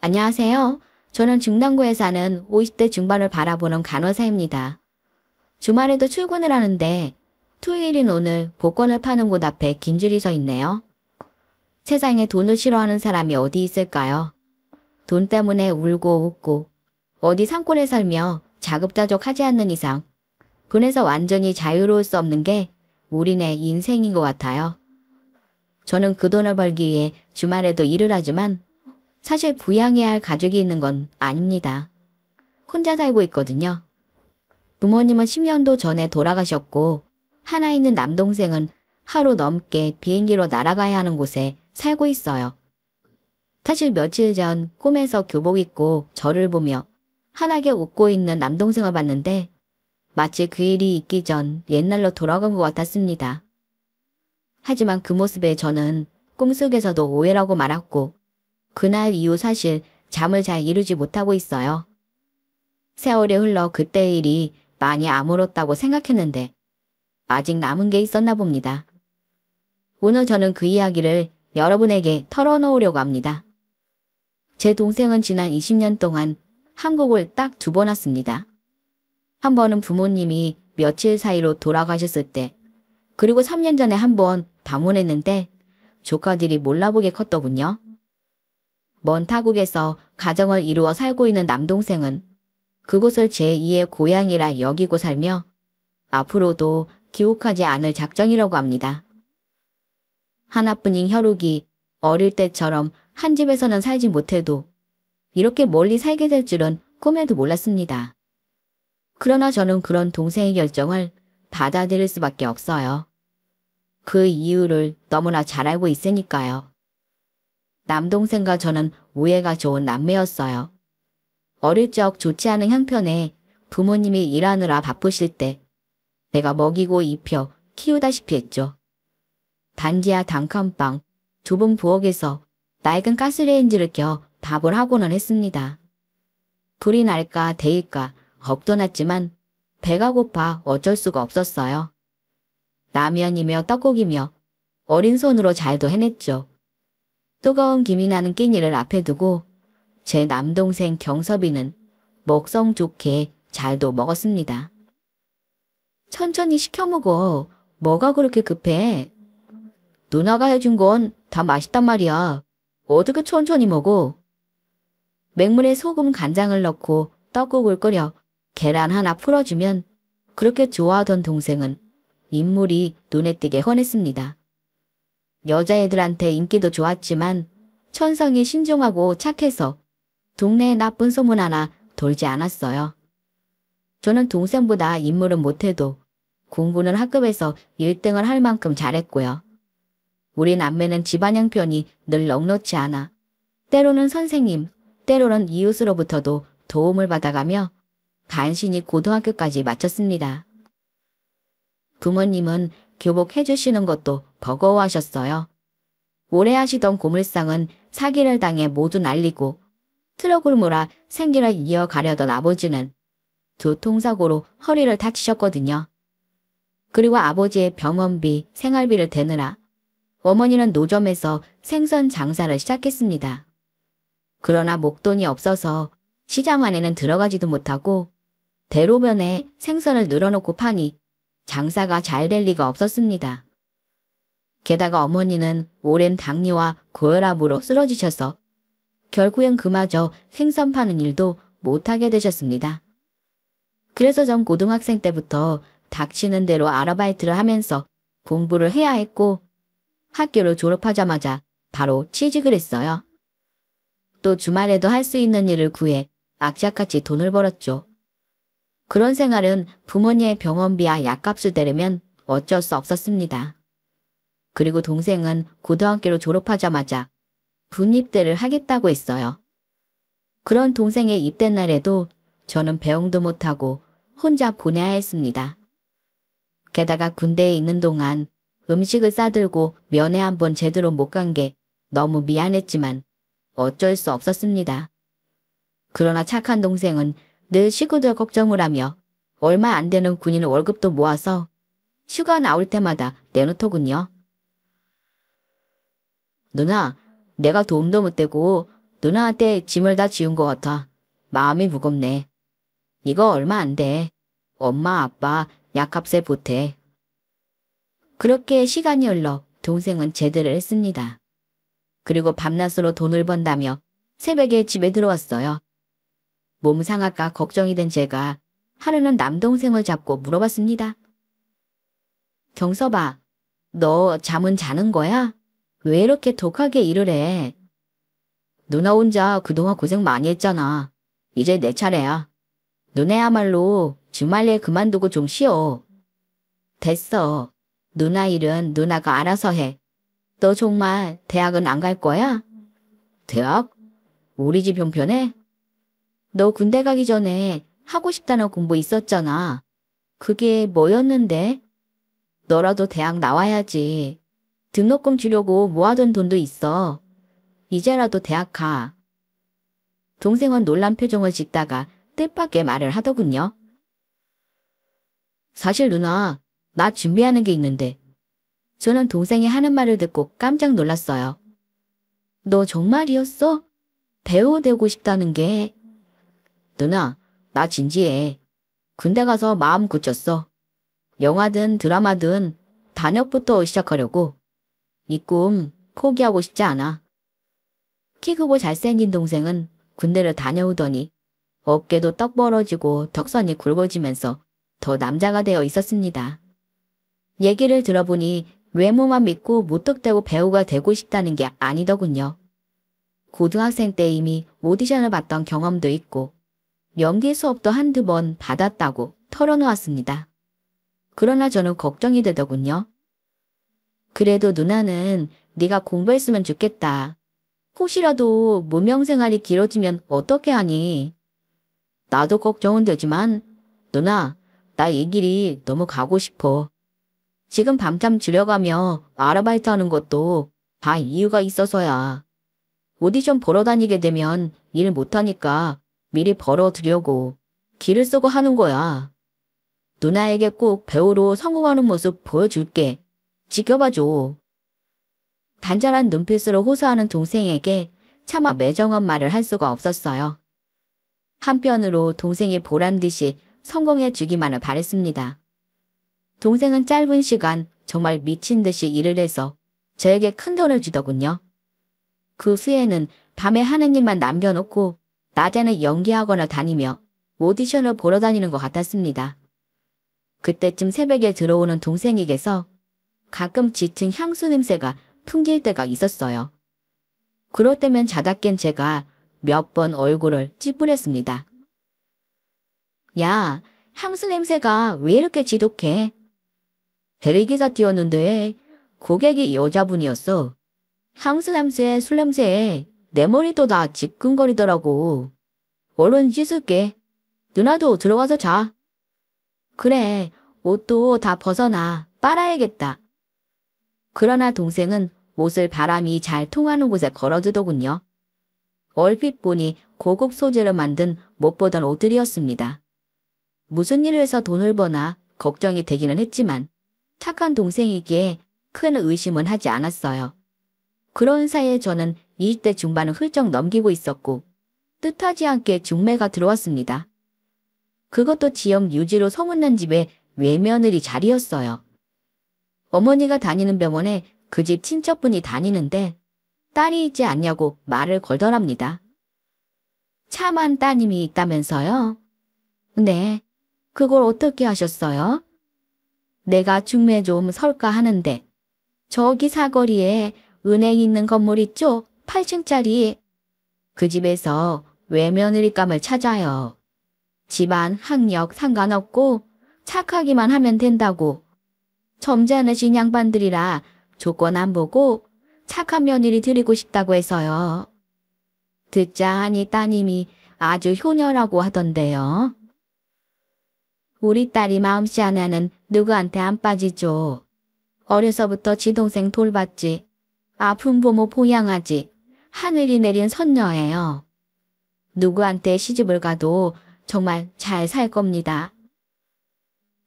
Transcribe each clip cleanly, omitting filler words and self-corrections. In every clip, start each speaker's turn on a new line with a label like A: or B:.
A: 안녕하세요. 저는 중랑구에 사는 50대 중반을 바라보는 간호사입니다. 주말에도 출근을 하는데 토요일인 오늘 복권을 파는 곳 앞에 긴 줄이 서 있네요. 세상에 돈을 싫어하는 사람이 어디 있을까요? 돈 때문에 울고 웃고 어디 산골에 살며 자급자족하지 않는 이상 돈에서 완전히 자유로울 수 없는 게 우리네 인생인 것 같아요. 저는 그 돈을 벌기 위해 주말에도 일을 하지만 사실 부양해야 할 가족이 있는 건 아닙니다. 혼자 살고 있거든요. 부모님은 10년도 전에 돌아가셨고 하나 있는 남동생은 하루 넘게 비행기로 날아가야 하는 곳에 살고 있어요. 사실 며칠 전 꿈에서 교복 입고 저를 보며 환하게 웃고 있는 남동생을 봤는데 마치 그 일이 있기 전 옛날로 돌아간 것 같았습니다. 하지만 그 모습에 저는 꿈속에서도 오해라고 말았고 그날 이후 사실 잠을 잘 이루지 못하고 있어요. 세월이 흘러 그때의 일이 많이 아물었다고 생각했는데 아직 남은 게 있었나 봅니다. 오늘 저는 그 이야기를 여러분에게 털어놓으려고 합니다. 제 동생은 지난 20년 동안 한국을 딱 2번 왔습니다. 한 번은 부모님이 며칠 사이로 돌아가셨을 때, 그리고 3년 전에 한 번 방문했는데 조카들이 몰라보게 컸더군요. 먼 타국에서 가정을 이루어 살고 있는 남동생은 그곳을 제2의 고향이라 여기고 살며 앞으로도 기억하지 않을 작정이라고 합니다. 하나뿐인 혈육이 어릴 때처럼 한 집에서는 살지 못해도 이렇게 멀리 살게 될 줄은 꿈에도 몰랐습니다. 그러나 저는 그런 동생의 결정을 받아들일 수밖에 없어요. 그 이유를 너무나 잘 알고 있으니까요. 남동생과 저는 우애가 좋은 남매였어요. 어릴 적 좋지 않은 형편에 부모님이 일하느라 바쁘실 때 내가 먹이고 입혀 키우다시피 했죠. 단지하 단칸방 좁은 부엌에서 낡은 가스레인지를 켜 밥을 하고는 했습니다. 불이 날까 데일까 겁도 났지만 배가 고파 어쩔 수가 없었어요. 라면이며 떡국이며 어린 손으로 잘도 해냈죠. 뜨거운 김이 나는 끼니를 앞에 두고 제 남동생 경섭이는 먹성 좋게 잘도 먹었습니다. 천천히 시켜 먹어. 뭐가 그렇게 급해? 누나가 해준 건 다 맛있단 말이야. 어떻게 천천히 먹어? 맹물에 소금 간장을 넣고 떡국을 끓여 계란 하나 풀어주면 그렇게 좋아하던 동생은 인물이 눈에 띄게 훤했습니다. 여자애들한테 인기도 좋았지만 천성이 신중하고 착해서 동네에 나쁜 소문 하나 돌지 않았어요. 저는 동생보다 인물은 못해도 공부는 학급에서 1등을 할 만큼 잘했고요. 우리 남매는 집안 형편이 늘 넉넉지 않아 때로는 선생님, 때로는 이웃으로부터도 도움을 받아가며 간신히 고등학교까지 마쳤습니다. 부모님은 교복 해주시는 것도 버거워하셨어요. 오래 하시던 고물상은 사기를 당해 모두 날리고 트럭을 몰아 생계를 이어가려던 아버지는 교통사고로 허리를 다치셨거든요. 그리고 아버지의 병원비, 생활비를 대느라 어머니는 노점에서 생선 장사를 시작했습니다. 그러나 목돈이 없어서 시장 안에는 들어가지도 못하고 대로변에 생선을 늘어놓고 파니 장사가 잘 될 리가 없었습니다. 게다가 어머니는 오랜 당뇨와 고혈압으로 쓰러지셔서 결국엔 그마저 생선 파는 일도 못하게 되셨습니다. 그래서 전 고등학생 때부터 닥치는 대로 아르바이트를 하면서 공부를 해야 했고 학교를 졸업하자마자 바로 취직을 했어요. 또 주말에도 할 수 있는 일을 구해 악착같이 돈을 벌었죠. 그런 생활은 부모님의 병원비와 약값을 대려면 어쩔 수 없었습니다. 그리고 동생은 고등학교를 졸업하자마자 군입대를 하겠다고 했어요. 그런 동생의 입대 날에도 저는 배웅도 못하고 혼자 보내야 했습니다. 게다가 군대에 있는 동안 음식을 싸들고 면회 한번 제대로 못 간 게 너무 미안했지만 어쩔 수 없었습니다. 그러나 착한 동생은 늘 식구들 걱정을 하며 얼마 안 되는 군인 월급도 모아서 휴가 나올 때마다 내놓더군요. 누나, 내가 도움도 못 되고 누나한테 짐을 다 지운 것 같아. 마음이 무겁네. 이거 얼마 안 돼. 엄마, 아빠 약값에 보태. 그렇게 시간이 흘러 동생은 제대를 했습니다. 그리고 밤낮으로 돈을 번다며 새벽에 집에 들어왔어요. 몸 상할까 걱정이 된 제가 하루는 남동생을 잡고 물어봤습니다. 경서봐, 너 잠은 자는 거야? 왜 이렇게 독하게 일을 해? 누나 혼자 그동안 고생 많이 했잖아. 이제 내 차례야. 너네야말로 주말 일 그만두고 좀 쉬어. 됐어. 누나 일은 누나가 알아서 해. 너 정말 대학은 안 갈 거야? 대학? 우리 집 형편에? 너 군대 가기 전에 하고 싶다는 공부 있었잖아. 그게 뭐였는데? 너라도 대학 나와야지. 등록금 주려고 모아둔 돈도 있어. 이제라도 대학 가. 동생은 놀란 표정을 짓다가 뜻밖의 말을 하더군요. 사실 누나, 나 준비하는 게 있는데. 저는 동생이 하는 말을 듣고 깜짝 놀랐어요. 너 정말이었어? 배우 되고 싶다는 게. 누나, 나 진지해. 군대 가서 마음 굳혔어. 영화든 드라마든 단역부터 시작하려고. 이 꿈 포기하고 싶지 않아. 키 크고 잘생긴 동생은 군대를 다녀오더니 어깨도 떡 벌어지고 턱선이 굵어지면서 더 남자가 되어 있었습니다. 얘기를 들어보니 외모만 믿고 무턱대고 배우가 되고 싶다는 게 아니더군요. 고등학생 때 이미 오디션을 봤던 경험도 있고 연기 수업도 한두 번 받았다고 털어놓았습니다. 그러나 저는 걱정이 되더군요. 그래도 누나는 네가 공부했으면 좋겠다. 혹시라도 무명생활이 길어지면 어떻게 하니? 나도 걱정은 되지만 누나, 나 이 길이 너무 가고 싶어. 지금 밤잠 줄여가며 아르바이트 하는 것도 다 이유가 있어서야. 오디션 보러 다니게 되면 일 못하니까 미리 벌어두려고 길을 쓰고 하는 거야. 누나에게 꼭 배우로 성공하는 모습 보여줄게. 지켜봐줘. 단절한 눈빛으로 호소하는 동생에게 차마 매정한 말을 할 수가 없었어요. 한편으로 동생이 보란 듯이 성공해 주기만을 바랬습니다. 동생은 짧은 시간 정말 미친 듯이 일을 해서 저에게 큰 돈을 주더군요. 그 후에는 밤에 하는 일만 남겨놓고 낮에는 연기학원을 다니며 오디션을 보러 다니는 것 같았습니다. 그때쯤 새벽에 들어오는 동생에게서 가끔 짙은 향수 냄새가 풍길 때가 있었어요. 그럴 때면 자다 깬 제가 몇 번 얼굴을 찌푸렸습니다. 야, 향수 냄새가 왜 이렇게 지독해? 대리기사 뛰었는데 고객이 여자분이었어. 향수 냄새에 술 냄새에 내 머리도 다 지끈거리더라고. 얼른 씻을게. 누나도 들어가서 자. 그래, 옷도 다 벗어나. 빨아야겠다. 그러나 동생은 옷을 바람이 잘 통하는 곳에 걸어두더군요. 얼핏 보니 고급 소재로 만든 못 보던 옷들이었습니다. 무슨 일을 해서 돈을 버나 걱정이 되기는 했지만 착한 동생이기에 큰 의심은 하지 않았어요. 그런 사이에 저는 20대 중반을 훌쩍 넘기고 있었고 뜻하지 않게 중매가 들어왔습니다. 그것도 지역 유지로 소문난 집에 외며느리 자리였어요. 어머니가 다니는 병원에 그 집 친척분이 다니는데 딸이 있지 않냐고 말을 걸더랍니다. 참한 따님이 있다면서요? 네, 그걸 어떻게 하셨어요? 내가 중매 좀 설까 하는데 저기 사거리에 은행 있는 건물 있죠? 8층짜리. 그 집에서 외며느리감을 찾아요. 집안 학력 상관없고 착하기만 하면 된다고. 점잖으신 양반들이라 조건 안 보고 착한 며느리 드리고 싶다고 해서요. 듣자 하니 따님이 아주 효녀라고 하던데요. 우리 딸이 마음씨 하나는 누구한테 안 빠지죠. 어려서부터 지동생 돌봤지. 아픈 부모 보양하지. 하늘이 내린 선녀예요. 누구한테 시집을 가도 정말 잘 살 겁니다.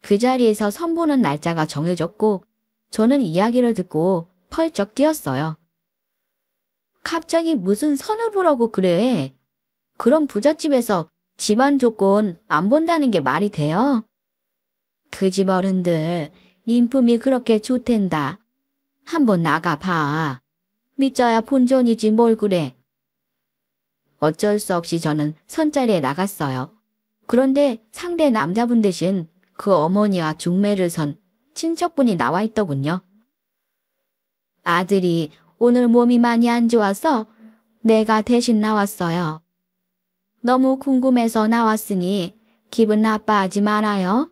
A: 그 자리에서 선보는 날짜가 정해졌고 저는 이야기를 듣고 펄쩍 뛰었어요. 갑자기 무슨 선을 보라고 그래? 그럼 부잣집에서 집안 조건 안 본다는 게 말이 돼요? 그 집 어른들 인품이 그렇게 좋댄다. 한번 나가봐. 믿자야 본전이지 뭘 그래. 어쩔 수 없이 저는 선자리에 나갔어요. 그런데 상대 남자분 대신 그 어머니와 중매를 선 친척분이 나와 있더군요. 아들이 오늘 몸이 많이 안 좋아서 내가 대신 나왔어요. 너무 궁금해서 나왔으니 기분 나빠하지 말아요.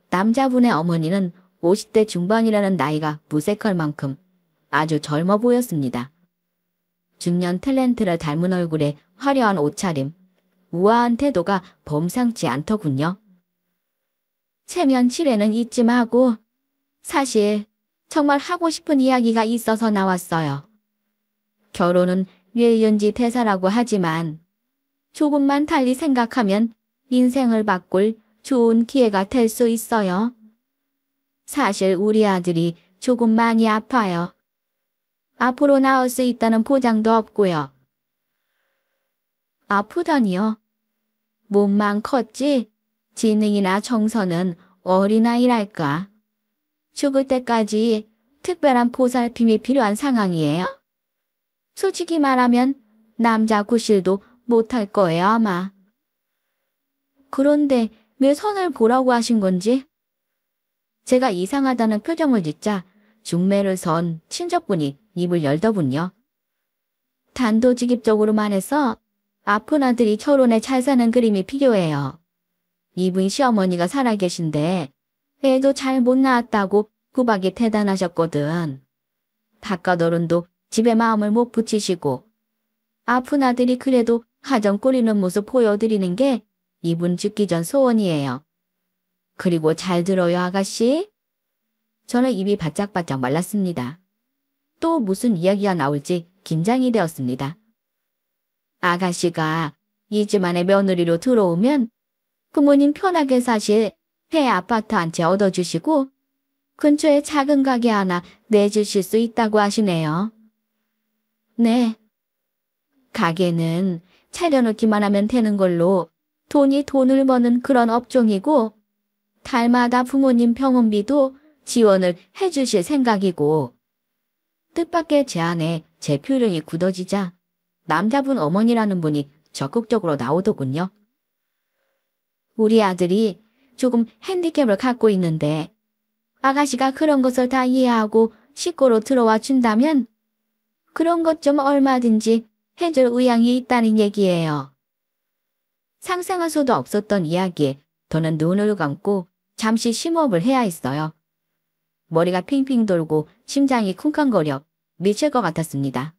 A: 남자분의 어머니는 50대 중반이라는 나이가 무색할 만큼 아주 젊어 보였습니다. 중년 탤런트를 닮은 얼굴에 화려한 옷차림, 우아한 태도가 범상치 않더군요. 체면 칠회는 잊지 마고 사실 정말 하고 싶은 이야기가 있어서 나왔어요. 결혼은 뇌연지 대사라고 하지만 조금만 달리 생각하면 인생을 바꿀 좋은 기회가 될 수 있어요. 사실 우리 아들이 조금 많이 아파요. 앞으로 나을 수 있다는 보장도 없고요. 아프다니요? 몸만 컸지 지능이나 정서는 어린아이랄까. 죽을 때까지 특별한 보살핌이 필요한 상황이에요. 솔직히 말하면 남자 구실도 못할 거예요 아마. 그런데 왜 선을 보라고 하신 건지? 제가 이상하다는 표정을 짓자 중매를 선 친척분이 입을 열더군요. 단도직입적으로만 해서 아픈 아들이 결혼에 잘 사는 그림이 필요해요. 이분 시어머니가 살아계신데 애도 잘 못 낳았다고 구박이 대단하셨거든. 바깥 어른도 집에 마음을 못 붙이시고 아픈 아들이 그래도 가정 꾸리는 모습 보여드리는 게 이분 죽기 전 소원이에요. 그리고 잘 들어요 아가씨. 저는 입이 바짝바짝 말랐습니다. 또 무슨 이야기가 나올지 긴장이 되었습니다. 아가씨가 이 집안의 며느리로 들어오면 부모님 편하게 사실 새 아파트 한 채 얻어주시고 근처에 작은 가게 하나 내주실 수 있다고 하시네요. 네. 가게는 차려놓기만 하면 되는 걸로 돈이 돈을 버는 그런 업종이고 달마다 부모님 병원비도 지원을 해주실 생각이고 뜻밖의 제안에 제 표정이 굳어지자 남자분 어머니라는 분이 적극적으로 나오더군요. 우리 아들이 조금 핸디캡을 갖고 있는데 아가씨가 그런 것을 다 이해하고 식구로 들어와 준다면 그런 것 좀 얼마든지 해줄 의향이 있다는 얘기예요. 상상할 수도 없었던 이야기에 저는 눈을 감고 잠시 심호흡을 해야 했어요. 머리가 핑핑 돌고 심장이 쿵쾅거려 미칠 것 같았습니다.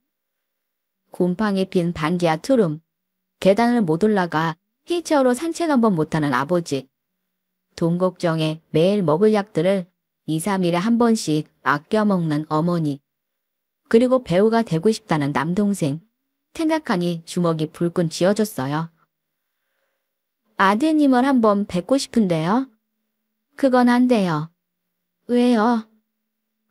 A: 곰팡이 핀 반지하 투룸, 계단을 못 올라가 휠체어로 산책 한번 못하는 아버지, 돈 걱정에 매일 먹을 약들을 2, 3일에 한 번씩 아껴 먹는 어머니, 그리고 배우가 되고 싶다는 남동생, 생각하니 주먹이 불끈 쥐어졌어요. 아드님을 한번 뵙고 싶은데요. 그건 안 돼요. 왜요?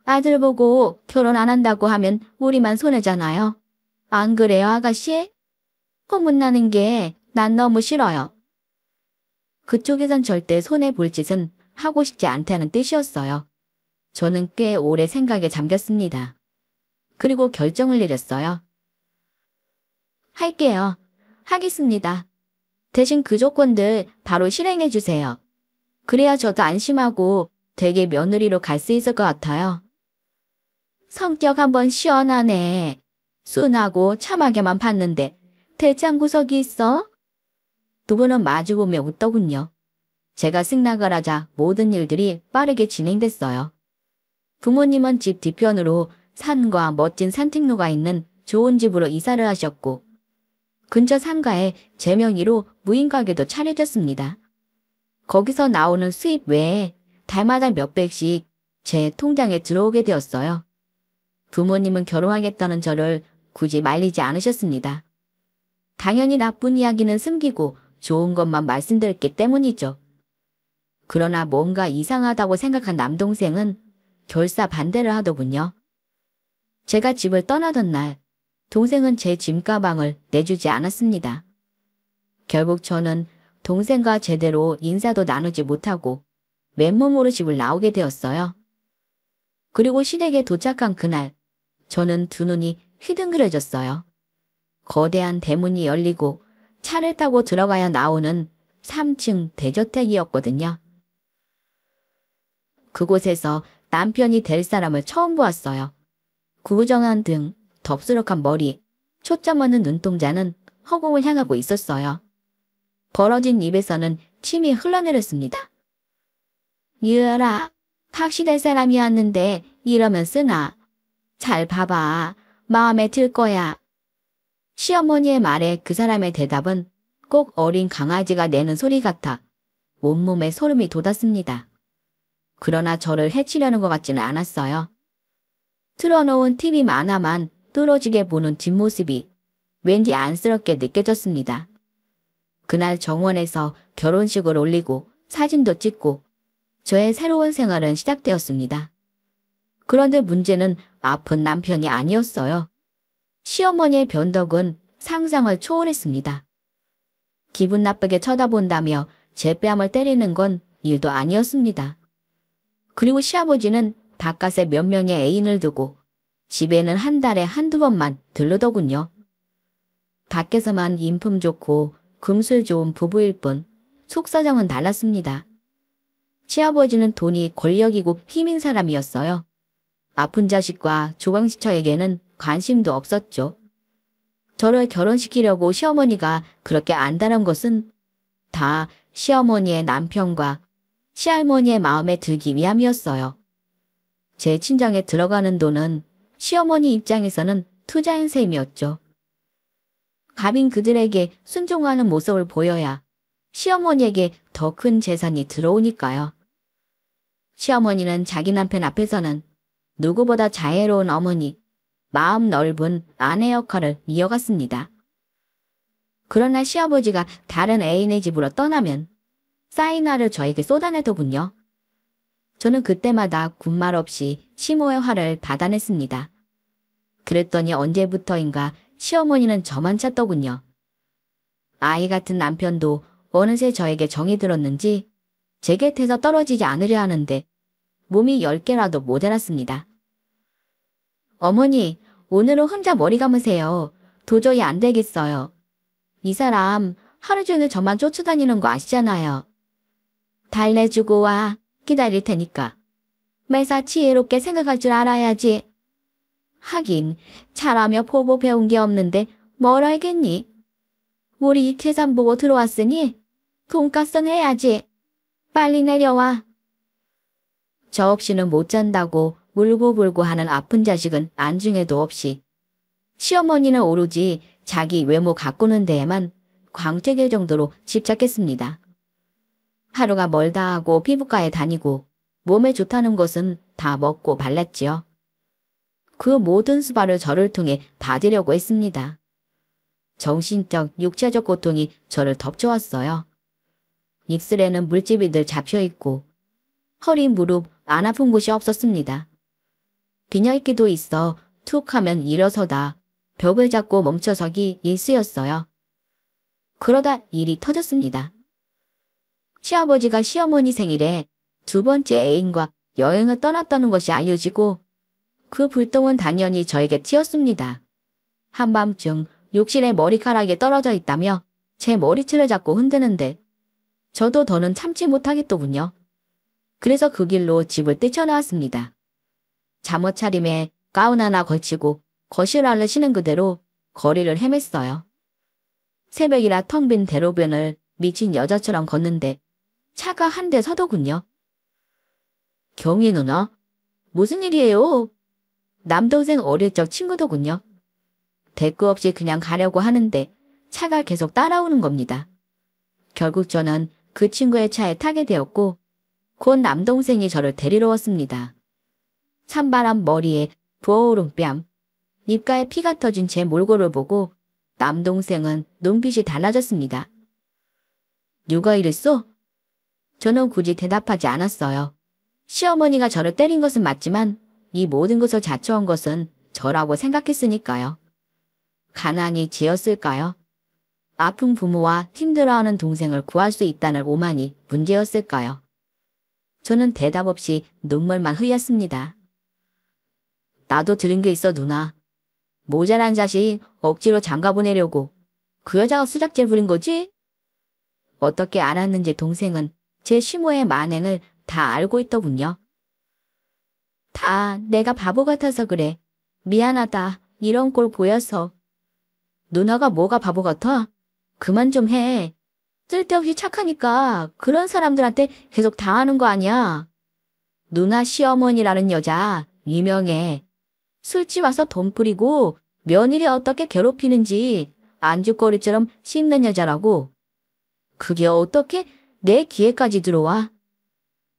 A: 아들 보고 결혼 안 한다고 하면 우리만 손해잖아요. 안 그래요 아가씨? 소문나는 게 난 너무 싫어요. 그쪽에선 절대 손해볼 짓은 하고 싶지 않다는 뜻이었어요. 저는 꽤 오래 생각에 잠겼습니다. 그리고 결정을 내렸어요. 할게요. 하겠습니다. 대신 그 조건들 바로 실행해 주세요. 그래야 저도 안심하고 되게 며느리로 갈 수 있을 것 같아요. 성격 한번 시원하네. 순하고 참하게만 봤는데 대장 구석이 있어? 두 분은 마주보며 웃더군요. 제가 승낙을 하자 모든 일들이 빠르게 진행됐어요. 부모님은 집 뒤편으로 산과 멋진 산책로가 있는 좋은 집으로 이사를 하셨고 근처 상가에 제 명의로 무인가게도 차려졌습니다. 거기서 나오는 수입 외에 달마다 몇백씩 제 통장에 들어오게 되었어요. 부모님은 결혼하겠다는 저를 굳이 말리지 않으셨습니다. 당연히 나쁜 이야기는 숨기고 좋은 것만 말씀드렸기 때문이죠. 그러나 뭔가 이상하다고 생각한 남동생은 결사 반대를 하더군요. 제가 집을 떠나던 날 동생은 제 짐가방을 내주지 않았습니다. 결국 저는 동생과 제대로 인사도 나누지 못하고 맨몸으로 집을 나오게 되었어요. 그리고 시댁에 도착한 그날, 저는 두 눈이 휘둥그레졌어요. 거대한 대문이 열리고 차를 타고 들어가야 나오는 3층 대저택이었거든요. 그곳에서 남편이 될 사람을 처음 보았어요. 구부정한 등, 덥수룩한 머리, 초점 없는 눈동자는 허공을 향하고 있었어요. 벌어진 입에서는 침이 흘러내렸습니다. 유열아, 각시 될 사람이었는데 이러면 쓰나. 잘 봐봐. 마음에 들 거야. 시어머니의 말에 그 사람의 대답은 꼭 어린 강아지가 내는 소리 같아 온몸에 소름이 돋았습니다. 그러나 저를 해치려는 것 같지는 않았어요. 틀어놓은 TV 만화만 뚫어지게 보는 뒷모습이 왠지 안쓰럽게 느껴졌습니다. 그날 정원에서 결혼식을 올리고 사진도 찍고 저의 새로운 생활은 시작되었습니다. 그런데 문제는 아픈 남편이 아니었어요. 시어머니의 변덕은 상상을 초월했습니다. 기분 나쁘게 쳐다본다며 제 뺨을 때리는 건 일도 아니었습니다. 그리고 시아버지는 바깥에 몇 명의 애인을 두고 집에는 한 달에 한두 번만 들르더군요. 밖에서만 인품 좋고 금술 좋은 부부일 뿐 속사정은 달랐습니다. 시아버지는 돈이 권력이고 힘인 사람이었어요. 아픈 자식과 조강시처에게는 관심도 없었죠. 저를 결혼시키려고 시어머니가 그렇게 안달한 것은 다 시어머니의 남편과 시할머니의 마음에 들기 위함이었어요. 제 친정에 들어가는 돈은 시어머니 입장에서는 투자인 셈이었죠. 갑인 그들에게 순종하는 모습을 보여야 시어머니에게 더 큰 재산이 들어오니까요. 시어머니는 자기 남편 앞에서는 누구보다 자애로운 어머니, 마음 넓은 아내 역할을 이어갔습니다. 그러나 시아버지가 다른 애인의 집으로 떠나면 사인화를 저에게 쏟아내더군요. 저는 그때마다 군말 없이 시모의 화를 받아냈습니다. 그랬더니 언제부터인가 시어머니는 저만 찾더군요. 아이 같은 남편도 어느새 저에게 정이 들었는지 제 곁에서 떨어지지 않으려 하는데 몸이 10개라도 모자랐습니다. 어머니, 오늘은 혼자 머리 감으세요. 도저히 안 되겠어요. 이 사람 하루 종일 저만 쫓아다니는 거 아시잖아요. 달래주고 와. 기다릴 테니까. 매사 지혜롭게 생각할 줄 알아야지. 하긴 잘하며 보고 배운 게 없는데 뭘 알겠니? 우리 계산 보고 들어왔으니 돈가스는 해야지. 빨리 내려와. 저 없이는 못 잔다고 울고불고 하는 아픈 자식은 안중에도 없이 시어머니는 오로지 자기 외모 가꾸는 데에만 광택일 정도로 집착했습니다. 하루가 멀다 하고 피부과에 다니고 몸에 좋다는 것은 다 먹고 발랐지요. 그 모든 수발을 저를 통해 받으려고 했습니다. 정신적, 육체적 고통이 저를 덮쳐왔어요. 입술에는 물집이 늘 잡혀있고 허리, 무릎 안 아픈 곳이 없었습니다. 빈혈기도 있어 툭 하면 일어서다 벽을 잡고 멈춰서기 일쑤였어요. 그러다 일이 터졌습니다. 시아버지가 시어머니 생일에 두 번째 애인과 여행을 떠났다는 것이 알려지고 그 불똥은 당연히 저에게 튀었습니다. 한밤중 욕실에 머리카락이 떨어져 있다며 제 머리채를 잡고 흔드는데 저도 더는 참지 못하겠더군요. 그래서 그 길로 집을 뛰쳐나왔습니다. 잠옷 차림에 가운 하나 걸치고 거실안을 신은 그대로 거리를 헤맸어요. 새벽이라 텅 빈 대로변을 미친 여자처럼 걷는데 차가 한 대 서더군요. 경희 누나? 무슨 일이에요? 남동생 어릴 적 친구더군요. 대꾸 없이 그냥 가려고 하는데 차가 계속 따라오는 겁니다. 결국 저는 그 친구의 차에 타게 되었고 곧 남동생이 저를 데리러 왔습니다. 찬바람 머리에 부어오른 뺨, 입가에 피가 터진 제 몰골을 보고 남동생은 눈빛이 달라졌습니다. 누가 이랬어? 저는 굳이 대답하지 않았어요. 시어머니가 저를 때린 것은 맞지만 이 모든 것을 자초한 것은 저라고 생각했으니까요. 가난이 지었을까요? 아픈 부모와 힘들어하는 동생을 구할 수 있다는 오만이 문제였을까요? 저는 대답 없이 눈물만 흘렸습니다. 나도 들은 게 있어, 누나. 모자란 자식 억지로 장가 보내려고 그 여자가 수작질 부린 거지? 어떻게 알았는지 동생은 제 시모의 만행을 다 알고 있더군요. 다 내가 바보 같아서 그래. 미안하다. 이런 꼴 보여서. 누나가 뭐가 바보 같아? 그만 좀 해. 쓸데없이 착하니까 그런 사람들한테 계속 당하는 거 아니야. 누나 시어머니라는 여자 유명해. 술집 와서 돈 뿌리고 며느리 어떻게 괴롭히는지 안주거리처럼 씹는 여자라고. 그게 어떻게 내 귀에까지 들어와?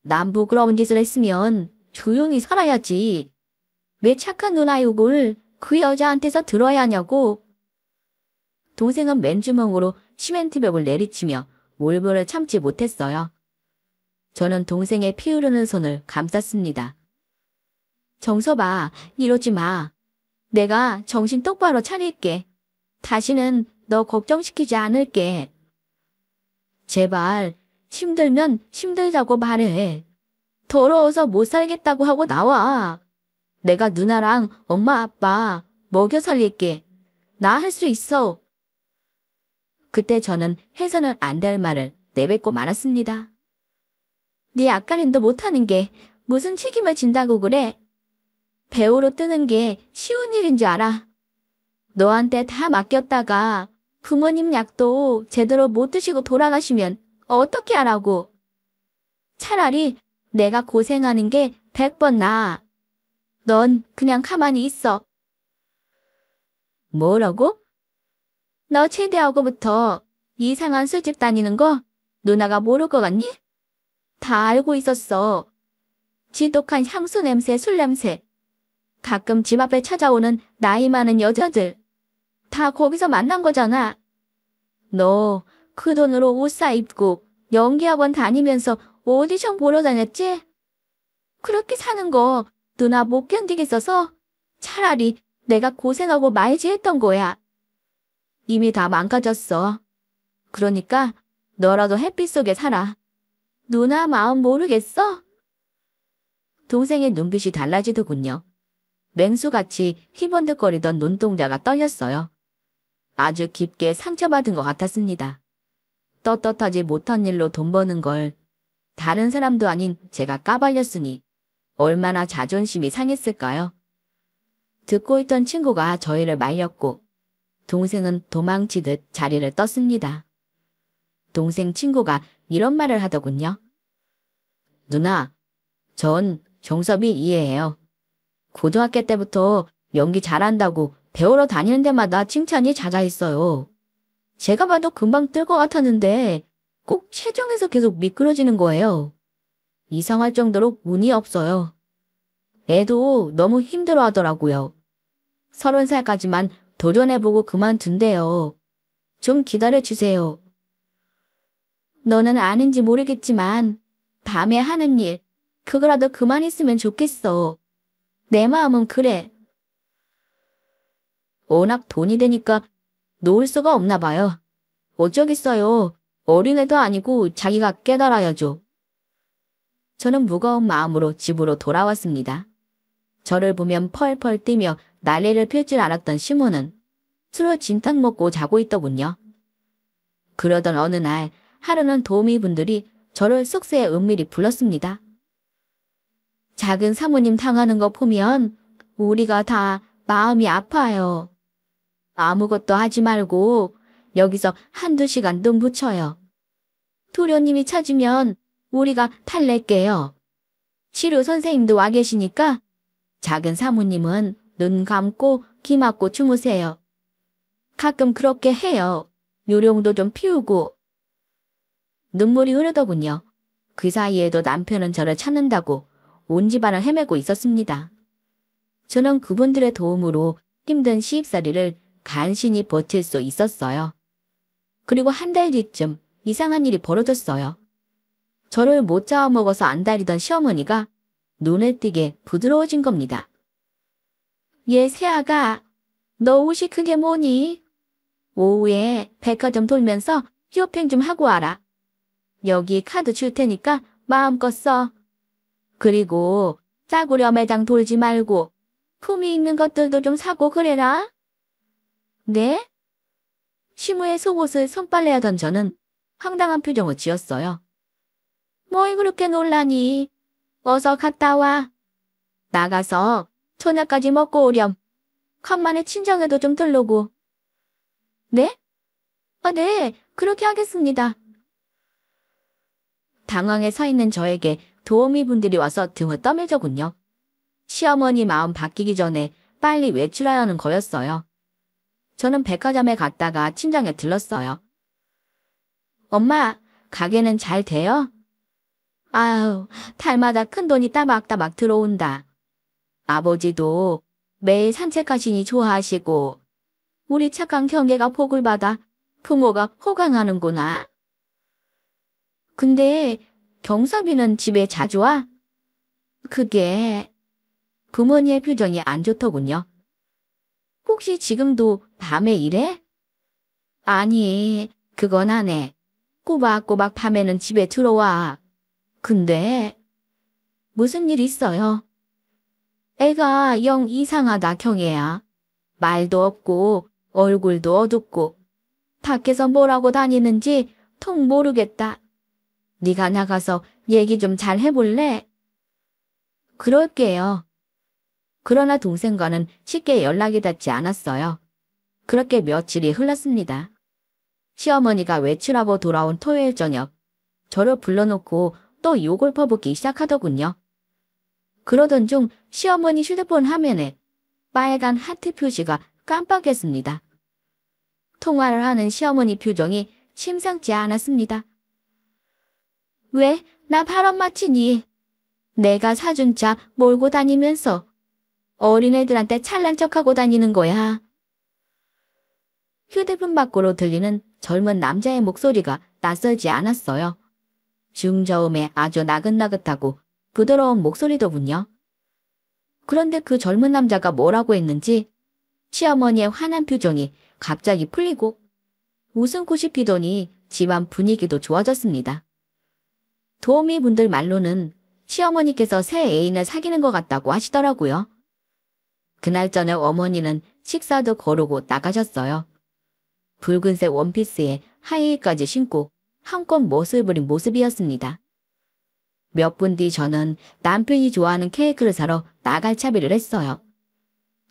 A: 난 부끄러운 짓을 했으면 조용히 살아야지. 왜 착한 누나 욕을 그 여자한테서 들어야 하냐고. 동생은 맨주먹으로 시멘트벽을 내리치며 몰골을 참지 못했어요. 저는 동생의 피 흐르는 손을 감쌌습니다. 정서봐, 이러지 마. 내가 정신 똑바로 차릴게. 다시는 너 걱정시키지 않을게. 제발 힘들면 힘들다고 말해. 더러워서 못 살겠다고 하고 나와. 내가 누나랑 엄마 아빠 먹여 살릴게. 나 할 수 있어. 그때 저는 해서는 안 될 말을 내뱉고 말았습니다. 네 앞가림도 못하는 게 무슨 책임을 진다고 그래? 배우로 뜨는 게 쉬운 일인 줄 알아. 너한테 다 맡겼다가 부모님 약도 제대로 못 드시고 돌아가시면 어떻게 하라고. 차라리 내가 고생하는 게 100번 나아. 넌 그냥 가만히 있어. 뭐라고? 너 제대하고부터 이상한 술집 다니는 거 누나가 모를 것 같니? 다 알고 있었어. 지독한 향수 냄새, 술 냄새. 가끔 집 앞에 찾아오는 나이 많은 여자들. 다 거기서 만난 거잖아. 너 그 돈으로 옷 사입고 연기학원 다니면서 오디션 보러 다녔지? 그렇게 사는 거 누나 못 견디겠어서 차라리 내가 고생하고 말지 했던 거야. 이미 다 망가졌어. 그러니까 너라도 햇빛 속에 살아. 누나 마음 모르겠어? 동생의 눈빛이 달라지더군요. 맹수같이 희번득거리던 눈동자가 떨렸어요. 아주 깊게 상처받은 것 같았습니다. 떳떳하지 못한 일로 돈 버는 걸 다른 사람도 아닌 제가 까발렸으니 얼마나 자존심이 상했을까요? 듣고 있던 친구가 저희를 말렸고 동생은 도망치듯 자리를 떴습니다. 동생 친구가 이런 말을 하더군요. 누나, 전 정섭이 이해해요. 고등학교 때부터 연기 잘한다고 배우러 다니는 데마다 칭찬이 잦아있어요. 제가 봐도 금방 뜰 것 같았는데 꼭 최종에서 계속 미끄러지는 거예요. 이상할 정도로 운이 없어요. 애도 너무 힘들어 하더라고요. 30살까지만 도전해보고 그만둔대요. 좀 기다려주세요. 너는 아는지 모르겠지만 밤에 하는 일, 그거라도 그만했으면 좋겠어. 내 마음은 그래. 워낙 돈이 되니까 놓을 수가 없나 봐요. 어쩌겠어요. 어린애도 아니고 자기가 깨달아야죠. 저는 무거운 마음으로 집으로 돌아왔습니다. 저를 보면 펄펄 뛰며 난리를 필 줄 알았던 시모는 술을 진탕 먹고 자고 있더군요. 그러던 어느 날 하루는 도우미분들이 저를 숙소에 은밀히 불렀습니다. 작은 사모님 당하는 거 보면 우리가 다 마음이 아파요. 아무것도 하지 말고 여기서 한두 시간 눈 붙여요. 도련님이 찾으면 우리가 탈낼게요. 치료 선생님도 와 계시니까 작은 사모님은 눈 감고 귀 막고 주무세요. 가끔 그렇게 해요. 요령도 좀 피우고. 눈물이 흐르더군요. 그 사이에도 남편은 저를 찾는다고 온 집안을 헤매고 있었습니다. 저는 그분들의 도움으로 힘든 시집살이를 간신히 버틸 수 있었어요. 그리고 한 달 뒤쯤 이상한 일이 벌어졌어요. 저를 못 잡아먹어서 안달이던 시어머니가 눈에 띄게 부드러워진 겁니다. 얘 새아가 너 옷이 그게 뭐니? 오후에 백화점 돌면서 쇼핑 좀 하고 와라. 여기 카드 줄 테니까 마음껏 써. 그리고 싸구려 매장 돌지 말고 품위 있는 것들도 좀 사고 그래라. 네? 시무의 속옷을 손빨래하던 저는 황당한 표정을 지었어요. 뭘 그렇게 놀라니? 어서 갔다 와. 나가서 저녁까지 먹고 오렴. 간만에 친정에도 좀 들르고. 네? 네, 그렇게 하겠습니다. 당황해 서 있는 저에게 도우미 분들이 와서 등을 떠밀더군요. 시어머니 마음 바뀌기 전에 빨리 외출하라는 거였어요. 저는 백화점에 갔다가 친정에 들렀어요. 엄마, 가게는 잘 돼요? 아유, 달마다 큰돈이 따박따박 들어온다. 아버지도 매일 산책하시니 좋아하시고 우리 착한 경계가 복을 받아 부모가 호강하는구나. 근데 경섭이는 집에 자주 와? 그게 부모님의 표정이 안 좋더군요. 혹시 지금도 밤에 일해? 아니, 그건 안 해. 꼬박꼬박 밤에는 집에 들어와. 근데 무슨 일 있어요? 애가 영 이상하다 경애야. 말도 없고 얼굴도 어둡고 밖에서 뭐라고 다니는지 통 모르겠다. 네가 나가서 얘기 좀 잘 해볼래? 그럴게요. 그러나 동생과는 쉽게 연락이 닿지 않았어요. 그렇게 며칠이 흘렀습니다. 시어머니가 외출하고 돌아온 토요일 저녁, 저를 불러놓고 또 욕을 퍼붓기 시작하더군요. 그러던 중 시어머니 휴대폰 화면에 빨간 하트 표시가 깜빡했습니다. 통화를 하는 시어머니 표정이 심상치 않았습니다. 왜? 나 발언 마치니? 내가 사준 차 몰고 다니면서 어린애들한테 찰난 척하고 다니는 거야. 휴대폰 밖으로 들리는 젊은 남자의 목소리가 낯설지 않았어요. 중저음에 아주 나긋나긋하고 부드러운 목소리더군요. 그런데 그 젊은 남자가 뭐라고 했는지 시어머니의 화난 표정이 갑자기 풀리고 웃음꽃이 피더니 집안 분위기도 좋아졌습니다. 도우미분들 말로는 시어머니께서 새 애인을 사귀는 것 같다고 하시더라고요. 그날 저녁 어머니는 식사도 거르고 나가셨어요. 붉은색 원피스에 하이힐까지 신고 한껏 멋을 부린 모습이었습니다. 몇 분 뒤 저는 남편이 좋아하는 케이크를 사러 나갈 차비를 했어요.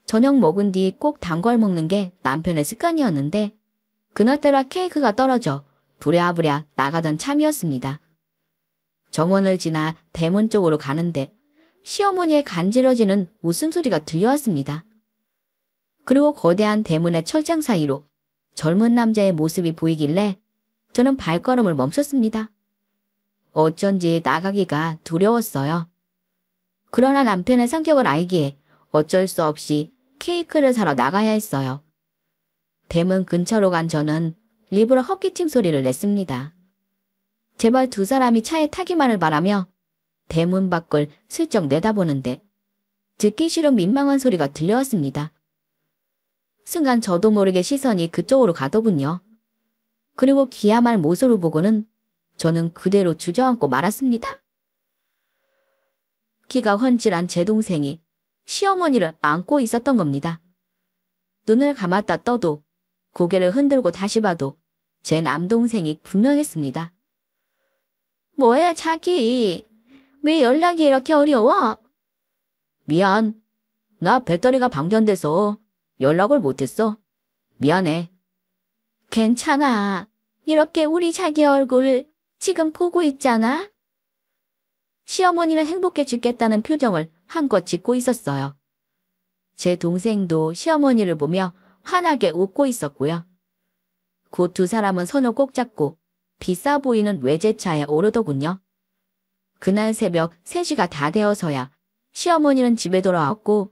A: 저녁 먹은 뒤 꼭 단 걸 먹는 게 남편의 습관이었는데 그날따라 케이크가 떨어져 부랴부랴 나가던 참이었습니다. 정원을 지나 대문 쪽으로 가는데 시어머니의 간지러지는 웃음소리가 들려왔습니다. 그리고 거대한 대문의 철장 사이로 젊은 남자의 모습이 보이길래 저는 발걸음을 멈췄습니다. 어쩐지 나가기가 두려웠어요. 그러나 남편의 성격을 알기에 어쩔 수 없이 케이크를 사러 나가야 했어요. 대문 근처로 간 저는 일부러 헛기침 소리를 냈습니다. 제발 두 사람이 차에 타기만을 바라며 대문 밖을 슬쩍 내다보는데 듣기 싫은 민망한 소리가 들려왔습니다. 순간 저도 모르게 시선이 그쪽으로 가더군요. 그리고 기야말 모습을 보고는 저는 그대로 주저앉고 말았습니다. 키가 훤칠한 제 동생이 시어머니를 안고 있었던 겁니다. 눈을 감았다 떠도 고개를 흔들고 다시 봐도 제 남동생이 분명했습니다. 뭐야 자기, 왜 연락이 이렇게 어려워? 미안, 나 배터리가 방전돼서 연락을 못했어. 미안해. 괜찮아. 이렇게 우리 자기 얼굴 지금 보고 있잖아. 시어머니는 행복해 죽겠다는 표정을 한껏 짓고 있었어요. 제 동생도 시어머니를 보며 환하게 웃고 있었고요. 곧 두 사람은 손을 꼭 잡고 비싸 보이는 외제차에 오르더군요. 그날 새벽 3시가 다 되어서야 시어머니는 집에 돌아왔고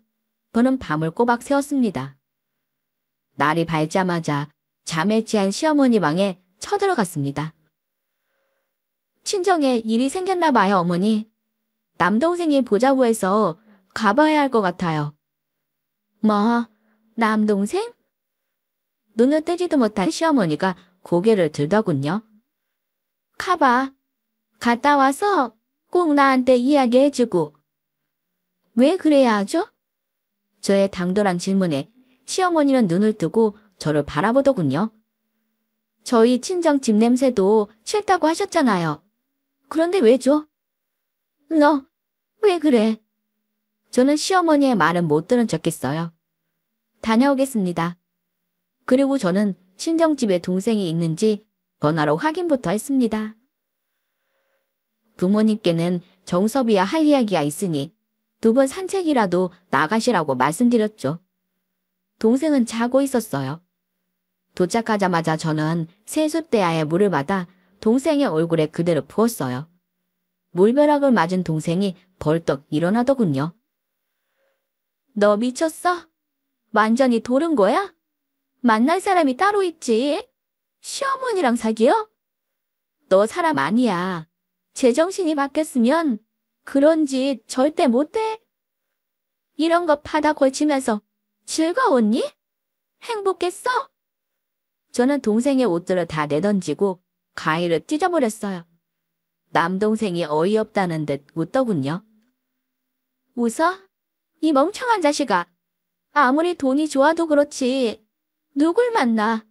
A: 저는 밤을 꼬박 새웠습니다. 날이 밝자마자 잠에 취한 시어머니 방에 쳐들어갔습니다. 친정에 일이 생겼나 봐요, 어머니. 남동생이 보자고 해서 가봐야 할 것 같아요. 뭐, 남동생? 눈을 뜨지도 못한 시어머니가 고개를 들더군요. 가봐. 갔다 와서 꼭 나한테 이야기해주고. 왜 그래야 하죠? 저의 당돌한 질문에 시어머니는 눈을 뜨고 저를 바라보더군요. 저희 친정 집 냄새도 싫다고 하셨잖아요. 그런데 왜죠? 너, 왜 그래? 저는 시어머니의 말은 못 들은 척했어요. 다녀오겠습니다. 그리고 저는 친정집에 동생이 있는지 전화로 확인부터 했습니다. 부모님께는 정섭이야 할 이야기가 있으니 두 분 산책이라도 나가시라고 말씀드렸죠. 동생은 자고 있었어요. 도착하자마자 저는 세숫대야에 물을 받아 동생의 얼굴에 그대로 부었어요. 물벼락을 맞은 동생이 벌떡 일어나더군요. 너 미쳤어? 완전히 도른 거야? 만날 사람이 따로 있지. 시어머니랑 사귀어? 너 사람 아니야. 제정신이 바뀌었으면 그런 짓 절대 못해. 이런 거 받아 걸치면서 즐거웠니? 행복했어? 저는 동생의 옷들을 다 내던지고 가위를 찢어버렸어요. 남동생이 어이없다는 듯 웃더군요. 웃어? 이 멍청한 자식아. 아무리 돈이 좋아도 그렇지. 누굴 만나?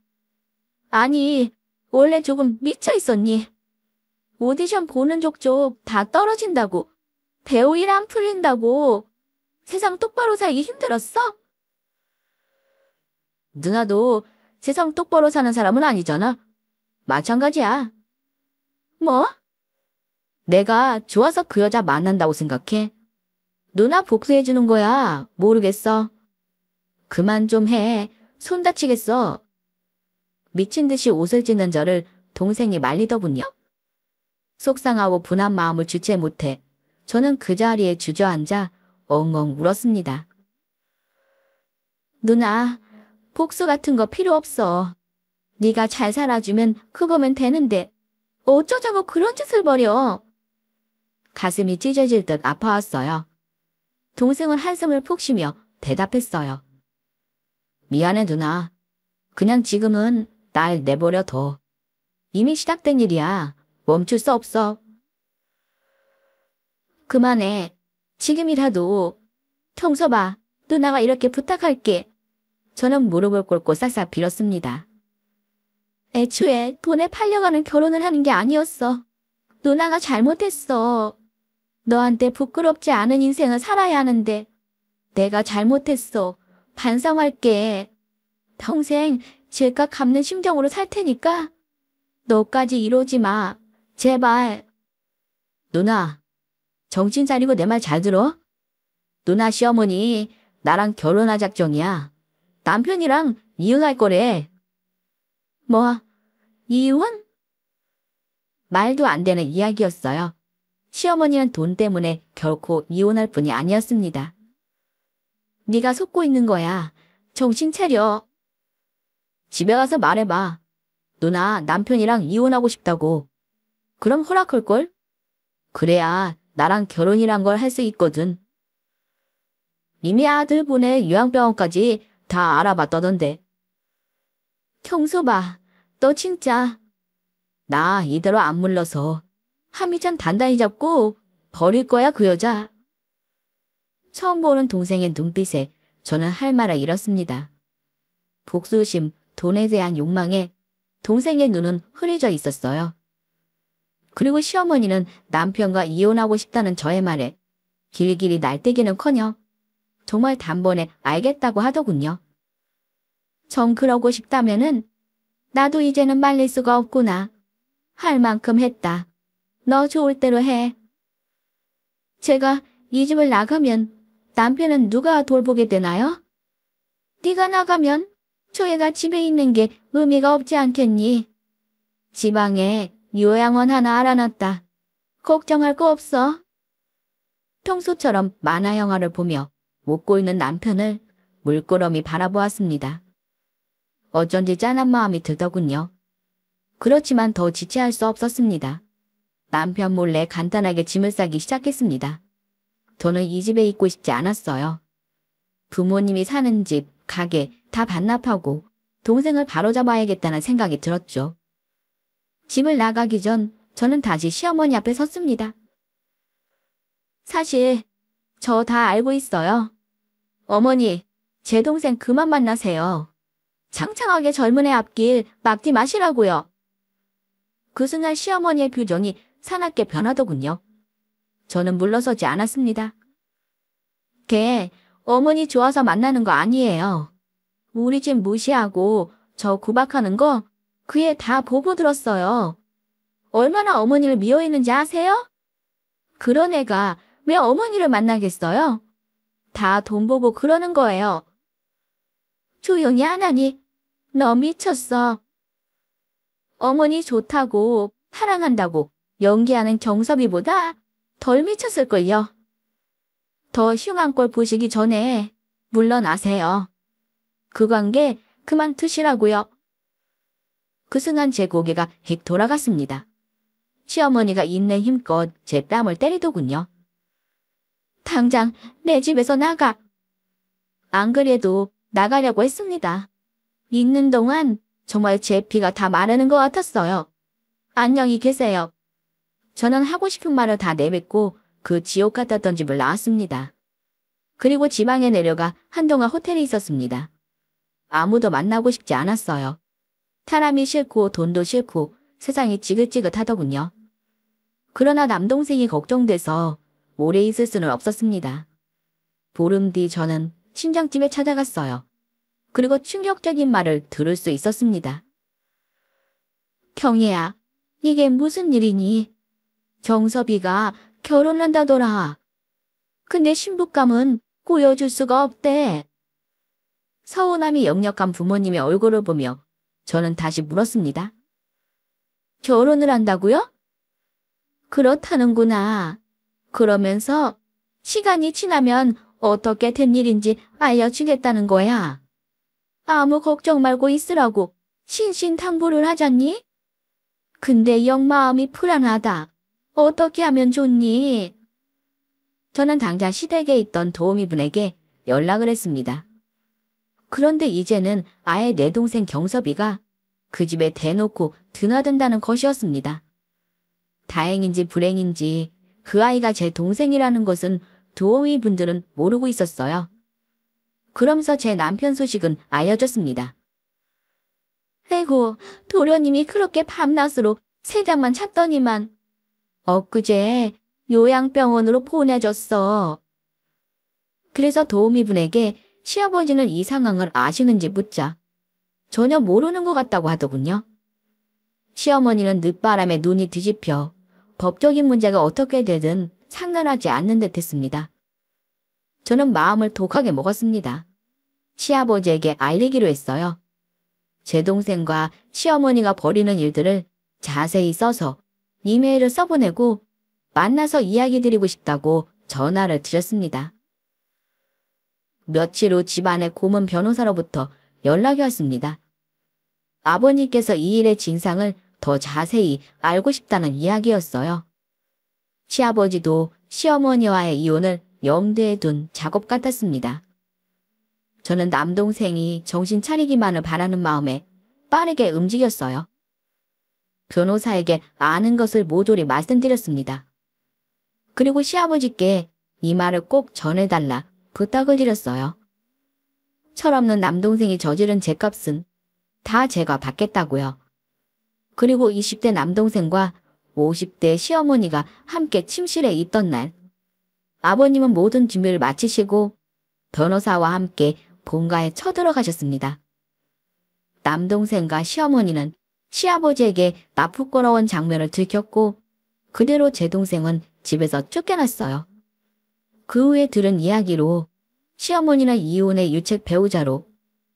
A: 아니, 원래 조금 미쳐 있었니? 오디션 보는 족족 다 떨어진다고. 배우 일 안 풀린다고. 세상 똑바로 살기 힘들었어? 누나도 세상 똑바로 사는 사람은 아니잖아. 마찬가지야. 뭐? 내가 좋아서 그 여자 만난다고 생각해? 누나 복수해주는 거야. 모르겠어. 그만 좀 해. 손 다치겠어. 미친 듯이 옷을 찢는 저를 동생이 말리더군요. 속상하고 분한 마음을 주체 못해 저는 그 자리에 주저앉아 엉엉 울었습니다. 누나, 복수 같은 거 필요 없어. 네가 잘 살아주면 그거면 되는데 어쩌자고 그런 짓을 벌여. 가슴이 찢어질 듯 아파왔어요. 동생은 한숨을 푹 쉬며 대답했어요. 미안해 누나. 그냥 지금은 날 내버려 둬. 이미 시작된 일이야. 멈출 수 없어. 그만해. 지금이라도. 청서봐. 누나가 이렇게 부탁할게. 저는 무릎을 꿇고 싹싹 빌었습니다. 애초에 돈에 팔려가는 결혼을 하는 게 아니었어. 누나가 잘못했어. 너한테 부끄럽지 않은 인생을 살아야 하는데 내가 잘못했어. 반성할게. 평생 질각 갚는 심정으로 살 테니까 너까지 이러지 마. 제발. 누나, 정신 차리고 내 말 잘 들어? 누나 시어머니 나랑 결혼할 작정이야. 남편이랑 이혼할 거래. 뭐? 이혼? 말도 안 되는 이야기였어요. 시어머니는 돈 때문에 결코 이혼할 뿐이 아니었습니다. 네가 속고 있는 거야. 정신 차려. 집에 가서 말해봐. 누나 남편이랑 이혼하고 싶다고. 그럼 허락할걸? 그래야 나랑 결혼이란 걸 할 수 있거든. 이미 아들 보내 요양병원까지 다 알아봤다던데. 경수봐, 너 진짜. 나 이대로 안 물러서 한미찬 단단히 잡고 버릴 거야 그 여자. 처음 보는 동생의 눈빛에 저는 할 말을 잃었습니다. 복수심, 돈에 대한 욕망에 동생의 눈은 흐려져 있었어요. 그리고 시어머니는 남편과 이혼하고 싶다는 저의 말에 길길이 날뛰기는커녕 정말 단번에 알겠다고 하더군요. 정 그러고 싶다면은 나도 이제는 말릴 수가 없구나. 할 만큼 했다. 너 좋을 대로 해. 제가 이 집을 나가면 남편은 누가 돌보게 되나요? 네가 나가면 저 애가 집에 있는 게 의미가 없지 않겠니? 지방에 요양원 하나 알아놨다. 걱정할 거 없어. 평소처럼 만화 영화를 보며 웃고 있는 남편을 물끄러미 바라보았습니다. 어쩐지 짠한 마음이 들더군요. 그렇지만 더 지체할 수 없었습니다. 남편 몰래 간단하게 짐을 싸기 시작했습니다. 저는 이 집에 있고 싶지 않았어요. 부모님이 사는 집, 가게 다 반납하고 동생을 바로잡아야겠다는 생각이 들었죠. 집을 나가기 전 저는 다시 시어머니 앞에 섰습니다. 사실 저 다 알고 있어요. 어머니, 제 동생 그만 만나세요. 창창하게 젊은 애 앞길 막지 마시라고요. 그 순간 시어머니의 표정이 사납게 변하더군요. 저는 물러서지 않았습니다. 걔 어머니 좋아서 만나는 거 아니에요. 우리 집 무시하고 저 구박하는 거 그 애 다 보고 들었어요. 얼마나 어머니를 미워했는지 아세요? 그런 애가 왜 어머니를 만나겠어요? 다 돈 보고 그러는 거예요. 조용히 안 하니? 너 미쳤어. 어머니 좋다고 사랑한다고 연기하는 경섭이보다 덜 미쳤을걸요. 더 흉한 꼴 보시기 전에 물러나세요. 그 관계 그만두시라고요. 그 순간 제 고개가 휙 돌아갔습니다. 시어머니가 있는 힘껏 제 뺨을 때리더군요. 당장 내 집에서 나가. 안 그래도 나가려고 했습니다. 있는 동안 정말 제 피가 다 마르는 것 같았어요. 안녕히 계세요. 저는 하고 싶은 말을 다 내뱉고 그 지옥 같았던 집을 나왔습니다. 그리고 지방에 내려가 한동안 호텔에 있었습니다. 아무도 만나고 싶지 않았어요. 사람이 싫고 돈도 싫고 세상이 지긋지긋하더군요. 그러나 남동생이 걱정돼서 오래 있을 수는 없었습니다. 보름 뒤 저는 친정집에 찾아갔어요. 그리고 충격적인 말을 들을 수 있었습니다. 경혜야, 이게 무슨 일이니? 경섭이가 결혼한다더라. 근데 신부감은 보여줄 수가 없대. 서운함이 역력한 부모님의 얼굴을 보며 저는 다시 물었습니다. 결혼을 한다고요? 그렇다는구나. 그러면서 시간이 지나면 어떻게 된 일인지 알려주겠다는 거야. 아무 걱정 말고 있으라고 신신당부를 하잖니? 근데 영 마음이 불안하다. 어떻게 하면 좋니? 저는 당장 시댁에 있던 도우미분에게 연락을 했습니다. 그런데 이제는 아예 내 동생 경섭이가 그 집에 대놓고 드나든다는 것이었습니다. 다행인지 불행인지 그 아이가 제 동생이라는 것은 도우미분들은 모르고 있었어요. 그러면서 제 남편 소식은 알려졌습니다. 아이고, 도련님이 그렇게 밤낮으로 새장만 찾더니만 엊그제 요양병원으로 보내졌어. 그래서 도우미분에게 시아버지는 이 상황을 아시는지 묻자 전혀 모르는 것 같다고 하더군요. 시어머니는 늦바람에 눈이 뒤집혀 법적인 문제가 어떻게 되든 상관하지 않는 듯 했습니다. 저는 마음을 독하게 먹었습니다. 시아버지에게 알리기로 했어요. 제 동생과 시어머니가 벌이는 일들을 자세히 써서 이메일을 써보내고 만나서 이야기 드리고 싶다고 전화를 드렸습니다. 며칠 후 집안의 고문 변호사로부터 연락이 왔습니다. 아버님께서 이 일의 진상을 더 자세히 알고 싶다는 이야기였어요. 시아버지도 시어머니와의 이혼을 염두에 둔 작업 같았습니다. 저는 남동생이 정신 차리기만을 바라는 마음에 빠르게 움직였어요. 변호사에게 아는 것을 모조리 말씀드렸습니다. 그리고 시아버지께 이 말을 꼭 전해달라 부탁을 드렸어요. 철없는 남동생이 저지른 죄값은 다 제가 받겠다고요. 그리고 20대 남동생과 50대 시어머니가 함께 침실에 있던 날, 아버님은 모든 준비를 마치시고 변호사와 함께 본가에 쳐들어가셨습니다. 남동생과 시어머니는 시아버지에게 나쁘거러운 장면을 들켰고 그대로 제 동생은 집에서 쫓겨났어요. 그 후에 들은 이야기로 시어머니는 이혼의 유책 배우자로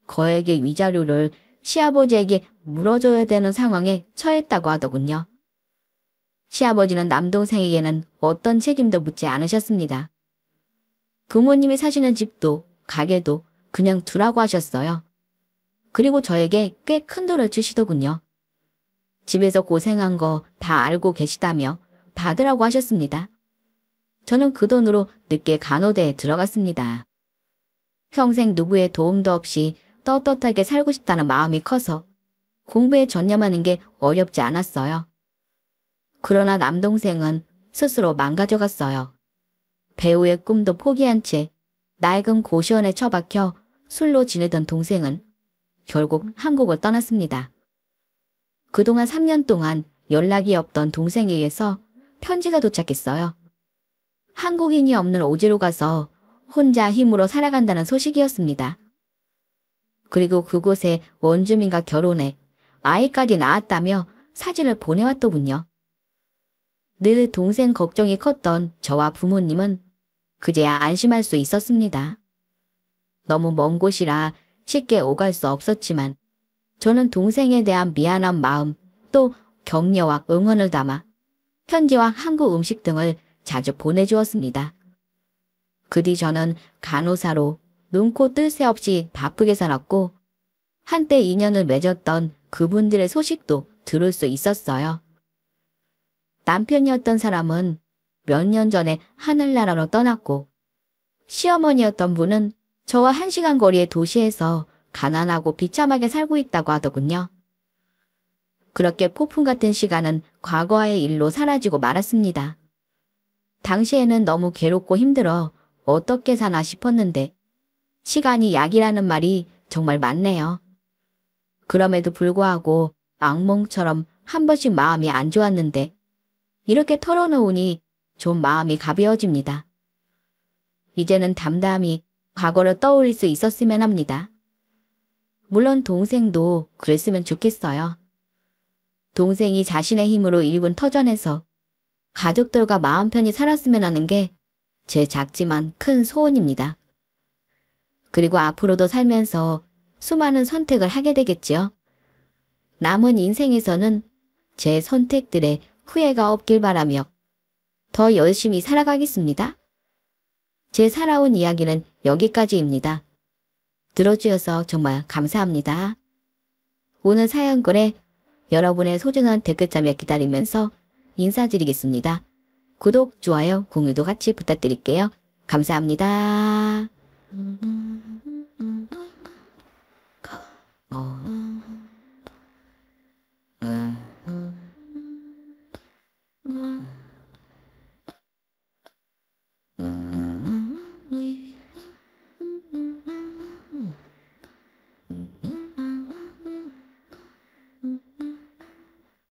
A: 거액의 위자료를 시아버지에게 물어줘야 되는 상황에 처했다고 하더군요. 시아버지는 남동생에게는 어떤 책임도 묻지 않으셨습니다. 부모님이 사시는 집도 가게도 그냥 두라고 하셨어요. 그리고 저에게 꽤 큰 돈을 주시더군요. 집에서 고생한 거 다 알고 계시다며 받으라고 하셨습니다. 저는 그 돈으로 늦게 간호대에 들어갔습니다. 평생 누구의 도움도 없이 떳떳하게 살고 싶다는 마음이 커서 공부에 전념하는 게 어렵지 않았어요. 그러나 남동생은 스스로 망가져갔어요. 배우의 꿈도 포기한 채 낡은 고시원에 처박혀 술로 지내던 동생은 결국 한국을 떠났습니다. 그동안 3년 동안 연락이 없던 동생에 의해서 편지가 도착했어요. 한국인이 없는 오지로 가서 혼자 힘으로 살아간다는 소식이었습니다. 그리고 그곳에 원주민과 결혼해 아이까지 낳았다며 사진을 보내왔더군요. 늘 동생 걱정이 컸던 저와 부모님은 그제야 안심할 수 있었습니다. 너무 먼 곳이라 쉽게 오갈 수 없었지만 저는 동생에 대한 미안한 마음 또 격려와 응원을 담아 편지와 한국 음식 등을 자주 보내주었습니다. 그 뒤 저는 간호사로 눈코 뜰 새 없이 바쁘게 살았고 한때 인연을 맺었던 그분들의 소식도 들을 수 있었어요. 남편이었던 사람은 몇 년 전에 하늘나라로 떠났고 시어머니였던 분은 저와 1시간 거리의 도시에서 가난하고 비참하게 살고 있다고 하더군요. 그렇게 폭풍 같은 시간은 과거의 일로 사라지고 말았습니다. 당시에는 너무 괴롭고 힘들어 어떻게 사나 싶었는데 시간이 약이라는 말이 정말 맞네요. 그럼에도 불구하고 악몽처럼 한 번씩 마음이 안 좋았는데 이렇게 털어놓으니 좀 마음이 가벼워집니다. 이제는 담담히 과거를 떠올릴 수 있었으면 합니다. 물론 동생도 그랬으면 좋겠어요. 동생이 자신의 힘으로 일군 터전에서 가족들과 마음 편히 살았으면 하는 게 제 작지만 큰 소원입니다. 그리고 앞으로도 살면서 수많은 선택을 하게 되겠지요. 남은 인생에서는 제 선택들에 후회가 없길 바라며 더 열심히 살아가겠습니다. 제 살아온 이야기는 여기까지입니다. 들어주셔서 정말 감사합니다. 오늘 사연글에 여러분의 소중한 댓글참여 기다리면서 인사드리겠습니다. 구독, 좋아요, 공유도 같이 부탁드릴게요. 감사합니다.